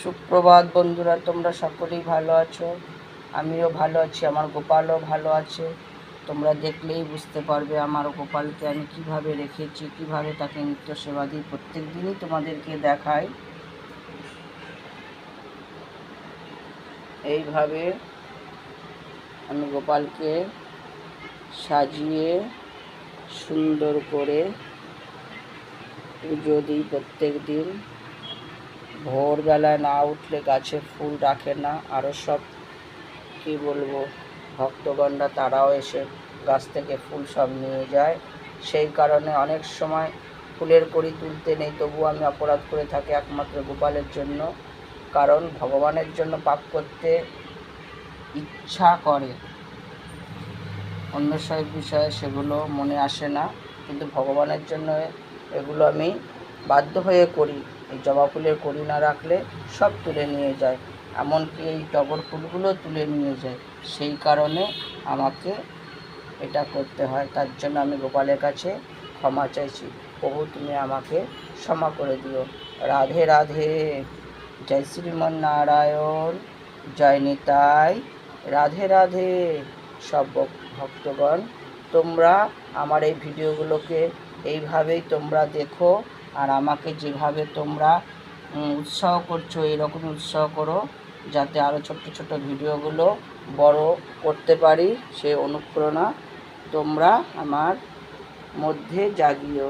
সুপ্রভাত বন্ধুরা, তোমরা সকলেই ভালো আছো। আমিও ভালো আছি, আমার গোপালও ভালো আছে। তোমরা দেখলেই বুঝতে পারবে আমার গোপালকে আমি কিভাবে রেখেছি, কিভাবে তাকে নিত্য সেবা দিই। প্রত্যেক দিনই তোমাদেরকে দেখাই। এইভাবে আমি গোপালকে সাজিয়ে সুন্দর করে পুজো দিই প্রত্যেক দিন। ভোরবেলায় না উঠলে গাছে ফুল রাখে না। আরও সব কী বলবো, ভক্তগণরা তারাও এসে গাছ থেকে ফুল সব নিয়ে যায়। সেই কারণে অনেক সময় ফুলের কড়ি তুলতে নেই, তবুও আমি অপরাধ করে থাকি একমাত্র গোপালের জন্য। কারণ ভগবানের জন্য পাপ করতে ইচ্ছা করে, অন্য সব বিষয়ে সেগুলো মনে আসে না, কিন্তু ভগবানের জন্য এগুলো আমি বাধ্য হয়ে করি। এই জবা ফুলের কড়ি না রাখলে সব তুলে নিয়ে যায়, এমনকি এই টগর ফুলগুলো তুলে নিয়ে যায়। সেই কারণে আমাকে এটা করতে হয়। তার জন্য আমি গোপালের কাছে ক্ষমা চাইছি। প্রভু, তুমি আমাকে ক্ষমা করে দিও। রাধে রাধে। জয় শ্রীমন নারায়ণ, জয় নিতাই, রাধে রাধে। সব ভক্তগণ, তোমরা আমার এই ভিডিওগুলোকে এইভাবেই তোমরা দেখো, আর আমাকে যেভাবে তোমরা উৎসাহ করছো, এরকম উৎসাহ করো, যাতে আরও ছোট্ট ছোট্ট ভিডিওগুলো বড় করতে পারি। সে অনুপ্রেরণা তোমরা আমার মধ্যে জাগিও।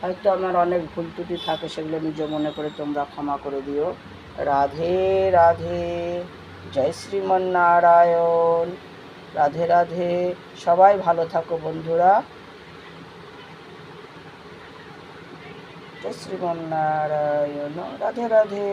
হয়তো আমার অনেক ভুল ত্রুটি থাকে, সেগুলো নিজ মনে করে তোমরা ক্ষমা করে দিও। রাধে রাধে। জয় শ্রীমন নারায়ণ, রাধে রাধে। সবাই ভালো থাকো বন্ধুরা। জয় শ্রীমন নারায়ণ, রাধে রাধে।